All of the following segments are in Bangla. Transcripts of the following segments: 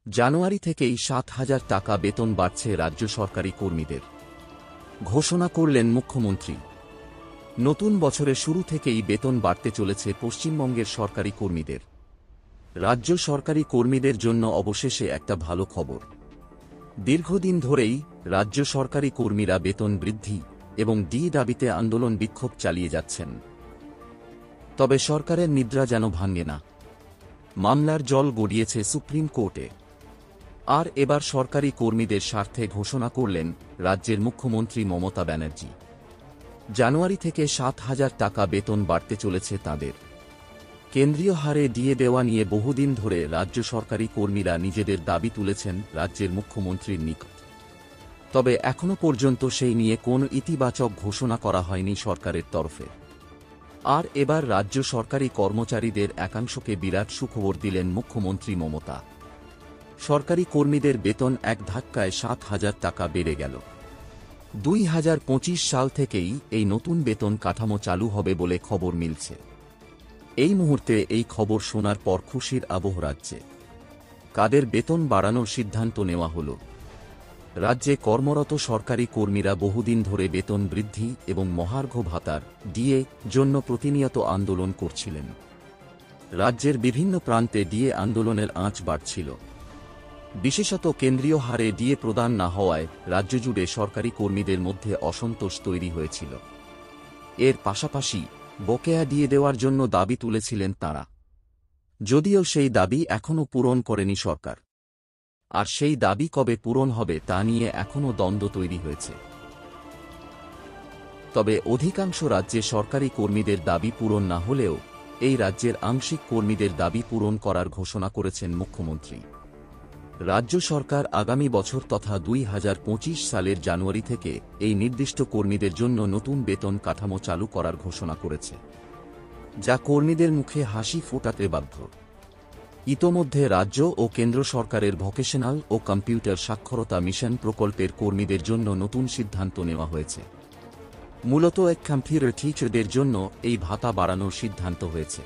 জানুয়ারি থেকেই ৭,০০০ টাকা বেতন বাড়ছে রাজ্য সরকারি কর্মীদের, ঘোষণা করলেন মুখ্যমন্ত্রী। নতুন বছরের শুরু থেকেই বেতন বাড়তে চলেছে পশ্চিমবঙ্গের সরকারি কর্মীদের। রাজ্য সরকারি কর্মীদের জন্য অবশেষে একটা ভালো খবর। দীর্ঘদিন ধরেই রাজ্য সরকারি কর্মীরা বেতন বৃদ্ধি এবং দাবিতে আন্দোলন বিক্ষোভ চালিয়ে যাচ্ছেন। তবে সরকারের নিদ্রা যেন ভাঙে না। মামলার জল গড়িয়েছে সুপ্রিম কোর্টে। আর এবার সরকারি কর্মীদের স্বার্থে ঘোষণা করলেন রাজ্যের মুখ্যমন্ত্রী মমতা ব্যানার্জি। জানুয়ারি থেকে ৭,০০০ টাকা বেতন বাড়তে চলেছে তাদের। কেন্দ্রীয় হারে দেওয়া নিয়ে বহুদিন ধরে রাজ্য সরকারি কর্মীরা নিজেদের দাবি তুলেছেন রাজ্যের মুখ্যমন্ত্রীর নিকট। তবে এখনও পর্যন্ত সেই নিয়ে কোনো ইতিবাচক ঘোষণা করা হয়নি সরকারের তরফে। আর এবার রাজ্য সরকারি কর্মচারীদের একাংশকে বিরাট সুখবর দিলেন মুখ্যমন্ত্রী মমতা। সরকারি কর্মীদের বেতন এক ধাক্কায় ৭,০০০ টাকা বেড়ে গেল। ২০২৫ সাল থেকেই এই নতুন বেতন কাঠামো চালু হবে বলে খবর মিলছে। এই মুহূর্তে এই খবর শোনার পর খুশির আবহ রাজ্যে। কাদের বেতন বাড়ানোর সিদ্ধান্ত নেওয়া হল? রাজ্যে কর্মরত সরকারি কর্মীরা বহুদিন ধরে বেতন বৃদ্ধি এবং মহার্ঘ ভাতার জন্য প্রতিনিয়ত আন্দোলন করছিলেন। রাজ্যের বিভিন্ন প্রান্তে আন্দোলনের আঁচ বাড়ছিল। বিশেষত কেন্দ্রীয় হারে প্রদান না হওয়ায় রাজ্য জুড়ে সরকারি কর্মীদের মধ্যে অসন্তোষ তৈরি হয়েছিল। এর পাশাপাশি বকেয়া দেওয়ার জন্য দাবি তুলেছিলেন তাঁরা। যদিও সেই দাবি এখনও পূরণ করেনি সরকার। আর সেই দাবি কবে পূরণ হবে তা নিয়ে এখনও দ্বন্দ্ব তৈরি হয়েছে। তবে অধিকাংশ রাজ্যে সরকারি কর্মীদের দাবি পূরণ না হলেও এই রাজ্যের আংশিক কর্মীদের দাবি পূরণ করার ঘোষণা করেছেন মুখ্যমন্ত্রী। রাজ্য সরকার আগামী বছর তথা ২০২৫ সালের জানুয়ারি থেকে এই নির্দিষ্ট কর্মীদের জন্য নতুন বেতন কাঠামো চালু করার ঘোষণা করেছে, যা কর্মীদের মুখে হাসি ফোটাতে বাধ্য। ইতোমধ্যে রাজ্য ও কেন্দ্র সরকারের ভোকেশনাল ও কম্পিউটার সাক্ষরতা মিশন প্রকল্পের কর্মীদের জন্য নতুন সিদ্ধান্ত নেওয়া হয়েছে। মূলত কম্পিউটার টিচারদের জন্য এই ভাতা বাড়ানোর সিদ্ধান্ত হয়েছে।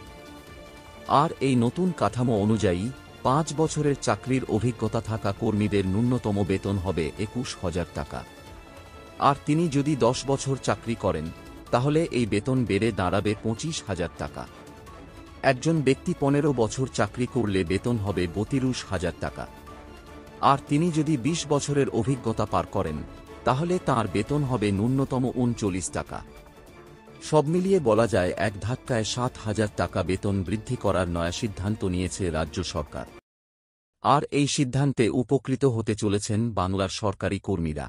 আর এই নতুন কাঠামো অনুযায়ী ৫ বছরের চাকরির অভিজ্ঞতা থাকা কর্মীদের ন্যূনতম বেতন হবে ২১,০০০ টাকা। আর তিনি যদি ১০ বছর চাকরি করেন তাহলে এই বেতন বেড়ে দাঁড়াবে ২৫,০০০ টাকা। একজন ব্যক্তি ১৫ বছর চাকরি করলে বেতন হবে ৩২,০০০ টাকা। আর তিনি যদি ২০ বছরের অভিজ্ঞতা পার করেন তাহলে তাঁর বেতন হবে ন্যূনতম ৩৯ টাকা। সব মিলিয়ে বলা যায় এক ধাক্কায় ৭,০০০ টাকা বেতন বৃদ্ধি করার নয়া সিদ্ধান্ত নিয়েছে রাজ্য সরকার। আর এই সিদ্ধান্তে উপকৃত হতে চলেছেন বাংলার সরকারি কর্মীরা।